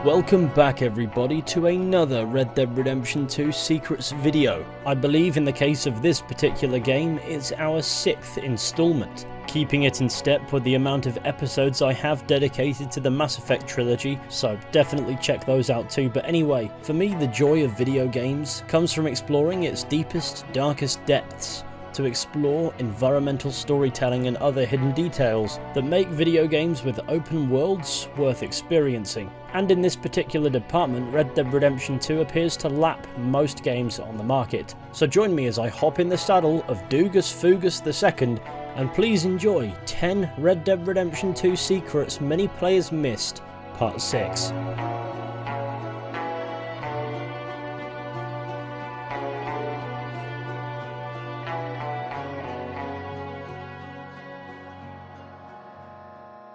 Welcome back everybody to another Red Dead Redemption 2 Secrets video. I believe in the case of this particular game, it's our 6th installment, keeping it in step with the amount of episodes I have dedicated to the Mass Effect trilogy, so definitely check those out too. But anyway, for me the joy of video games comes from exploring its deepest, darkest depths, to explore environmental storytelling and other hidden details that make video games with open worlds worth experiencing. And in this particular department, Red Dead Redemption 2 appears to lap most games on the market. So join me as I hop in the saddle of Dugas Fugus II, and please enjoy 10 Red Dead Redemption 2 secrets many players missed, Part 6.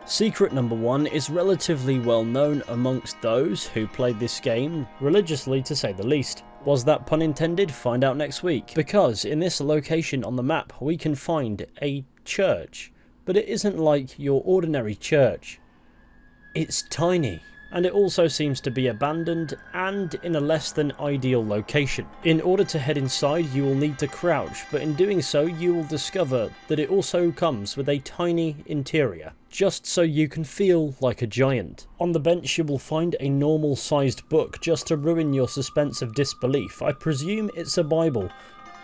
Secret number 1 is relatively well known amongst those who played this game religiously, to say the least. Was that pun intended? Find out next week. Because in this location on the map we can find a church, but it isn't like your ordinary church. It's tiny. And it also seems to be abandoned and in a less than ideal location. In order to head inside you will need to crouch, but in doing so you will discover that it also comes with a tiny interior, just so you can feel like a giant. On the bench you will find a normal sized book just to ruin your suspense of disbelief. I presume it's a Bible,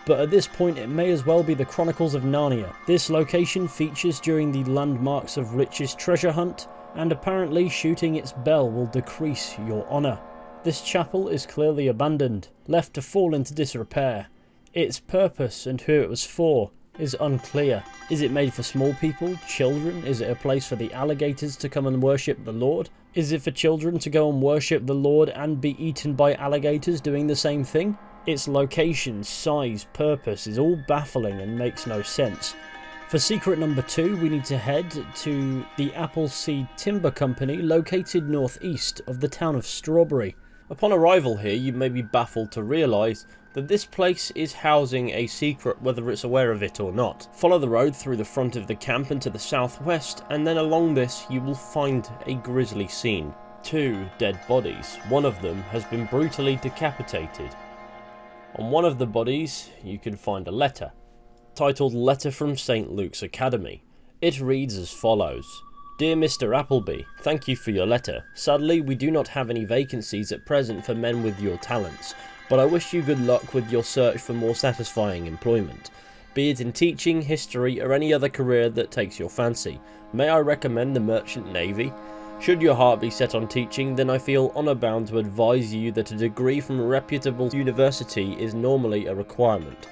but at this point it may as well be the Chronicles of Narnia. This location features during the Landmarks of Riches treasure hunt, and apparently shooting its bell will decrease your honour. This chapel is clearly abandoned, left to fall into disrepair. Its purpose and who it was for is unclear. Is it made for small people, children? Is it a place for the alligators to come and worship the Lord? Is it for children to go and worship the Lord and be eaten by alligators doing the same thing? Its location, size, purpose is all baffling and makes no sense. For secret number 2, we need to head to the Appleseed Timber Company located northeast of the town of Strawberry. Upon arrival here, you may be baffled to realise that this place is housing a secret, whether it's aware of it or not. Follow the road through the front of the camp and to the southwest, and then along this you will find a grisly scene. 2 dead bodies. One of them has been brutally decapitated. On one of the bodies you can find a letter, titled Letter from St. Luke's Academy. It reads as follows. Dear Mr. Appleby, thank you for your letter. Sadly, we do not have any vacancies at present for men with your talents, but I wish you good luck with your search for more satisfying employment, be it in teaching, history, or any other career that takes your fancy. May I recommend the Merchant Navy? Should your heart be set on teaching, then I feel honour bound to advise you that a degree from a reputable university is normally a requirement,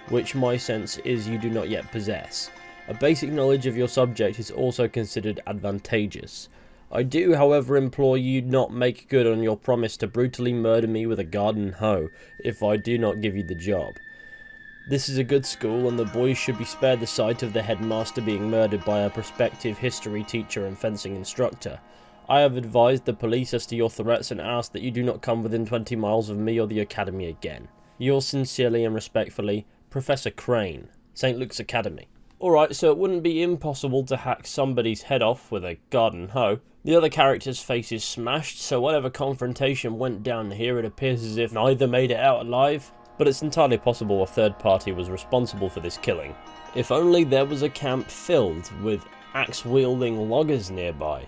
which my sense is you do not yet possess. A basic knowledge of your subject is also considered advantageous. I do, however, implore you not make good on your promise to brutally murder me with a garden hoe if I do not give you the job. This is a good school, and the boys should be spared the sight of the headmaster being murdered by a prospective history teacher and fencing instructor. I have advised the police as to your threats and ask that you do not come within 20 miles of me or the academy again. Yours sincerely and respectfully, Professor Crane, St. Luke's Academy. Alright, so it wouldn't be impossible to hack somebody's head off with a garden hoe. The other character's face is smashed, so whatever confrontation went down here, it appears as if neither made it out alive. But it's entirely possible a third party was responsible for this killing. If only there was a camp filled with axe-wielding loggers nearby.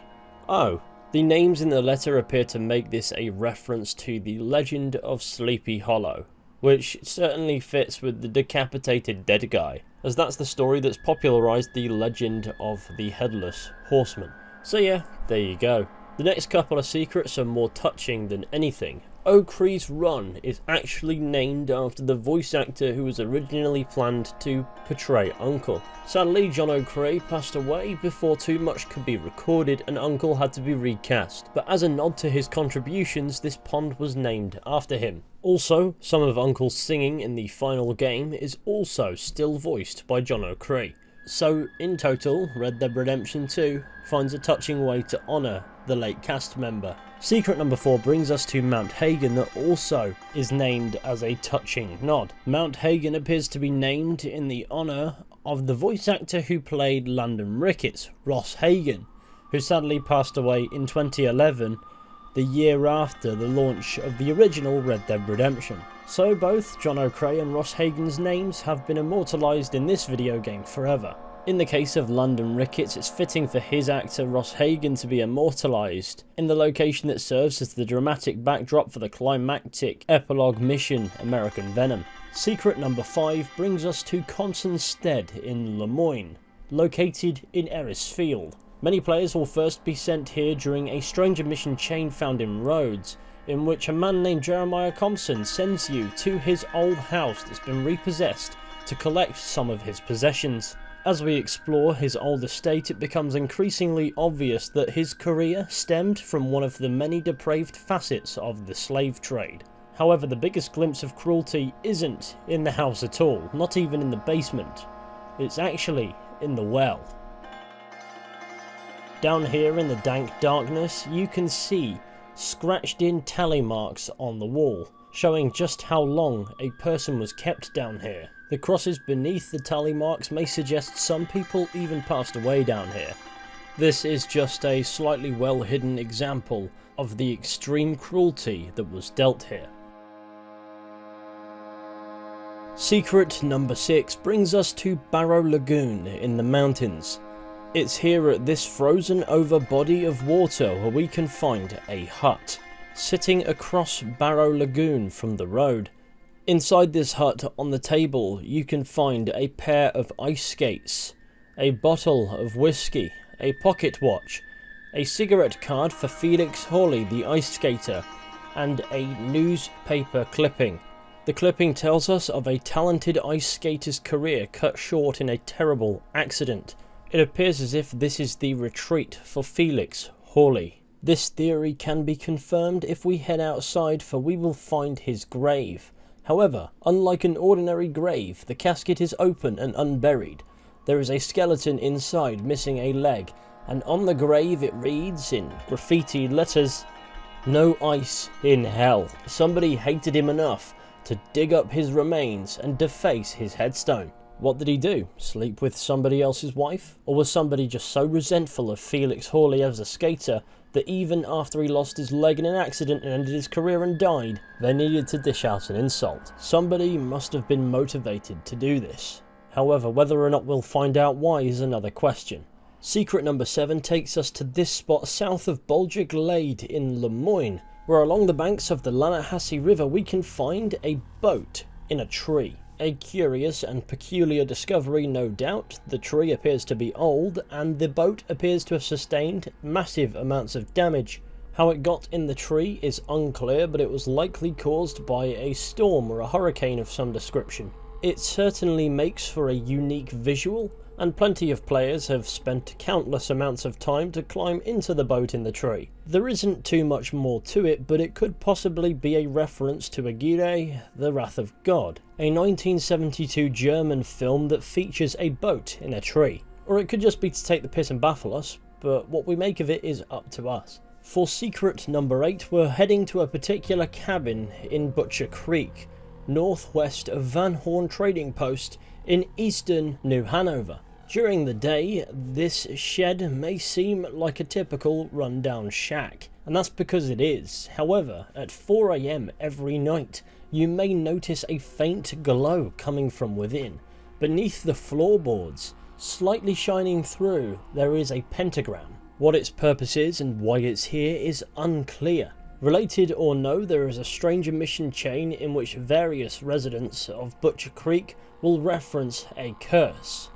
Oh, the names in the letter appear to make this a reference to the legend of Sleepy Hollow, which certainly fits with the decapitated dead guy, as that's the story that's popularised the legend of the Headless Horseman. So yeah, there you go. The next couple of secrets are more touching than anything. O'Cree's Run is actually named after the voice actor who was originally planned to portray Uncle. Sadly, John O'Cree passed away before too much could be recorded and Uncle had to be recast, but as a nod to his contributions, this pond was named after him. Also, some of Uncle's singing in the final game is also still voiced by John O'Cree. So, in total, Red Dead Redemption 2 finds a touching way to honour the late cast member. Secret number 4 brings us to Mount Hagen, that also is named as a touching nod. Mount Hagen appears to be named in the honour of the voice actor who played Landon Ricketts, Ross Hagen, who sadly passed away in 2011. the year after the launch of the original Red Dead Redemption. So both John O'Crea and Ross Hagen's names have been immortalised in this video game forever. In the case of London Ricketts, it's fitting for his actor Ross Hagen to be immortalised in the location that serves as the dramatic backdrop for the climactic epilogue mission American Venom. Secret number 5 brings us to Compson Stead in Lemoyne, located in Erris Field. Many players will first be sent here during a stranger mission chain found in Rhodes, in which a man named Jeremiah Compson sends you to his old house that's been repossessed to collect some of his possessions. As we explore his old estate, it becomes increasingly obvious that his career stemmed from one of the many depraved facets of the slave trade. However, the biggest glimpse of cruelty isn't in the house at all, not even in the basement. It's actually in the well. Down here in the dank darkness, you can see scratched in tally marks on the wall, showing just how long a person was kept down here. The crosses beneath the tally marks may suggest some people even passed away down here. This is just a slightly well hidden example of the extreme cruelty that was dealt here. Secret number 6 brings us to Barrow Lagoon in the mountains. It's here at this frozen over body of water where we can find a hut, sitting across Barrow Lagoon from the road. Inside this hut on the table you can find a pair of ice skates, a bottle of whiskey, a pocket watch, a cigarette card for Felix Hawley the ice skater, and a newspaper clipping. The clipping tells us of a talented ice skater's career cut short in a terrible accident. It appears as if this is the retreat for Felix Hawley. This theory can be confirmed if we head outside, for we will find his grave. However, unlike an ordinary grave, the casket is open and unburied. There is a skeleton inside missing a leg, and on the grave it reads in graffiti letters, "No ice in hell." Somebody hated him enough to dig up his remains and deface his headstone. What did he do? Sleep with somebody else's wife? Or was somebody just so resentful of Felix Hawley as a skater that even after he lost his leg in an accident and ended his career and died, they needed to dish out an insult? Somebody must have been motivated to do this. However, whether or not we'll find out why is another question. Secret number 7 takes us to this spot south of Bolger Glade in Lemoyne, where along the banks of the Lannahechee River we can find a boat in a tree. A curious and peculiar discovery, no doubt. The tree appears to be old, and the boat appears to have sustained massive amounts of damage. How it got in the tree is unclear, but it was likely caused by a storm or a hurricane of some description. It certainly makes for a unique visual, and plenty of players have spent countless amounts of time to climb into the boat in the tree. There isn't too much more to it, but it could possibly be a reference to Aguirre, The Wrath of God, a 1972 German film that features a boat in a tree. Or it could just be to take the piss and baffle us, but what we make of it is up to us. For secret number 8, we're heading to a particular cabin in Butcher Creek, northwest of Van Horn Trading Post in eastern New Hanover. During the day, this shed may seem like a typical rundown shack, and that's because it is. However, at 4 AM every night, you may notice a faint glow coming from within. Beneath the floorboards, slightly shining through, there is a pentagram. What its purpose is and why it's here is unclear. Related or no, there is a stranger mission chain in which various residents of Butcher Creek will reference a curse.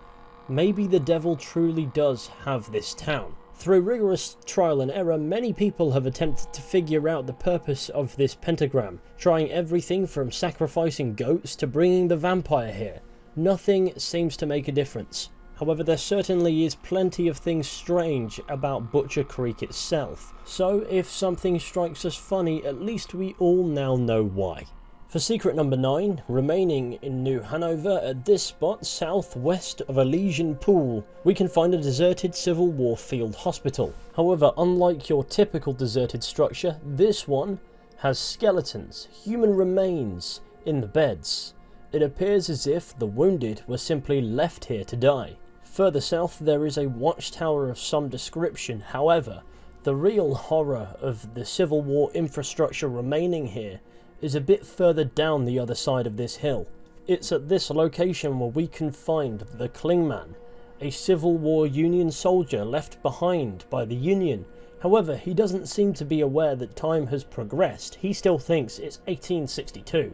Maybe the devil truly does have this town. Through rigorous trial and error, many people have attempted to figure out the purpose of this pentagram, trying everything from sacrificing goats to bringing the vampire here. Nothing seems to make a difference. However, there certainly is plenty of things strange about Butcher Creek itself, so if something strikes us funny, at least we all now know why. For secret number 9, remaining in New Hanover, at this spot southwest of Elysian Pool, we can find a deserted Civil War field hospital. However, unlike your typical deserted structure, this one has skeletons, human remains, in the beds. It appears as if the wounded were simply left here to die. Further south there is a watchtower of some description, however, The real horror of the Civil War infrastructure remaining here is a bit further down the other side of this hill. It's at this location where we can find the Clingman, a Civil War Union soldier left behind by the Union. However, he doesn't seem to be aware that time has progressed. He still thinks it's 1862.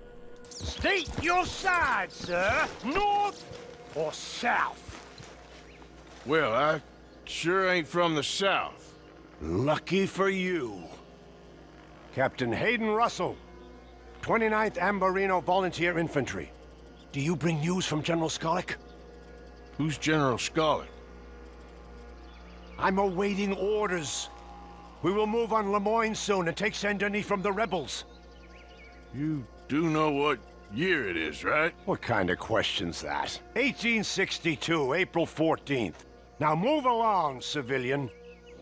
State your side, sir. North or south? Well, I sure ain't from the south. Lucky for you. Captain Hayden Russell, 29th Ambarino Volunteer Infantry. Do you bring news from General Skollick? Who's General Skollick? I'm awaiting orders. We will move on Lemoyne soon and take Saint-Denis from the rebels. You do know what year it is, right? What kind of question's that? 1862, April 14th. Now move along, civilian.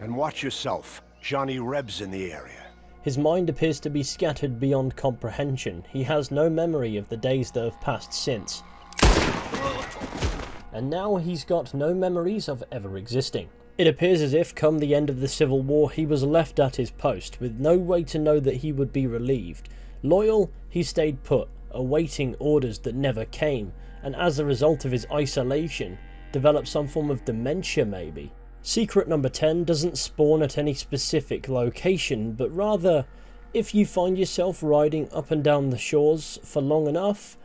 And watch yourself. Johnny Reb's in the area. His mind appears to be scattered beyond comprehension. He has no memory of the days that have passed since. And now he's got no memories of ever existing. It appears as if, come the end of the Civil War, he was left at his post, with no way to know that he would be relieved. Loyal, he stayed put, awaiting orders that never came, and as a result of his isolation, developed some form of dementia maybe. Secret number 10 doesn't spawn at any specific location, but rather, if you find yourself riding up and down the shores for long enough,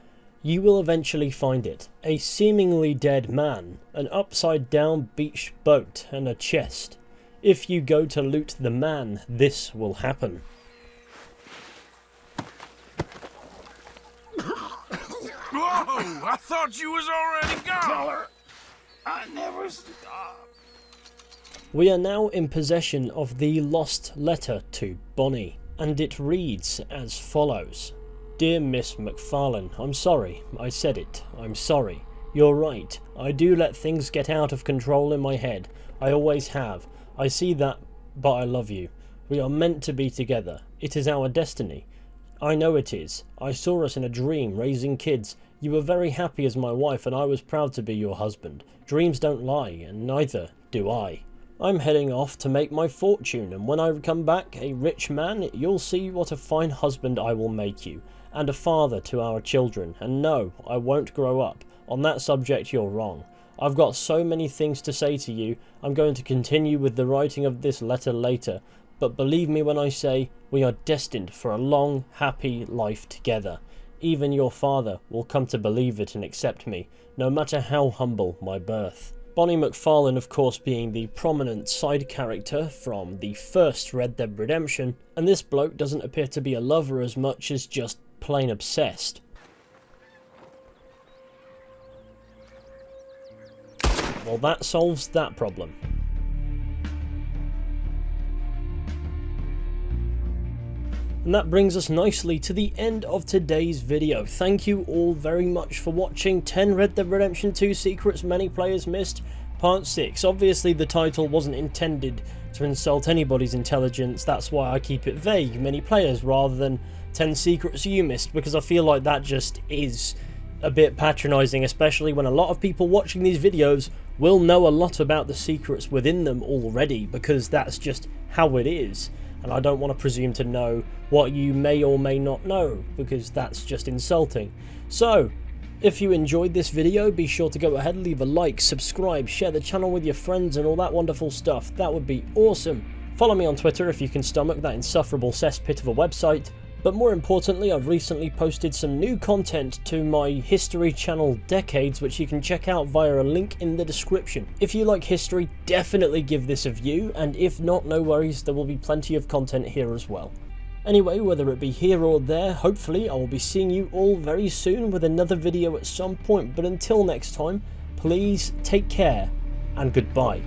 you will eventually find it. A seemingly dead man, an upside down beached boat, and a chest. If you go to loot the man, this will happen. Whoa! I thought you was already gone! Tell her I never stopped. We are now in possession of the lost letter to Bonnie, and it reads as follows. Dear Miss MacFarlane, I'm sorry. I said it. I'm sorry. You're right. I do let things get out of control in my head. I always have. I see that, but I love you. We are meant to be together. It is our destiny. I know it is. I saw us in a dream, raising kids. You were very happy as my wife, and I was proud to be your husband. Dreams don't lie, and neither do I. I'm heading off to make my fortune, and when I come back a rich man, you'll see what a fine husband I will make you, and a father to our children. And no, I won't grow up. On that subject, you're wrong. I've got so many things to say to you. I'm going to continue with the writing of this letter later, but believe me when I say we are destined for a long, happy life together. Even your father will come to believe it and accept me, no matter how humble my birth. Bonnie MacFarlane, of course, being the prominent side character from the first Red Dead Redemption, and this bloke doesn't appear to be a lover as much as just plain obsessed. Well, that solves that problem. And that brings us nicely to the end of today's video. Thank you all very much for watching 10 Red Dead Redemption 2 Secrets Many Players Missed, Part 6. Obviously the title wasn't intended to insult anybody's intelligence, that's why I keep it vague, many players, rather than 10 Secrets You Missed, because I feel like that just is a bit patronising, especially when a lot of people watching these videos will know a lot about the secrets within them already, because that's just how it is. And I don't want to presume to know what you may or may not know, because that's just insulting. So, if you enjoyed this video, be sure to go ahead and leave a like, subscribe, share the channel with your friends and all that wonderful stuff. That would be awesome. Follow me on Twitter if you can stomach that insufferable cesspit of a website. But more importantly, I've recently posted some new content to my history channel Decades, which you can check out via a link in the description. If you like history, definitely give this a view, and if not, no worries, there will be plenty of content here as well. Anyway, whether it be here or there, hopefully I will be seeing you all very soon with another video at some point, but until next time, please take care and goodbye.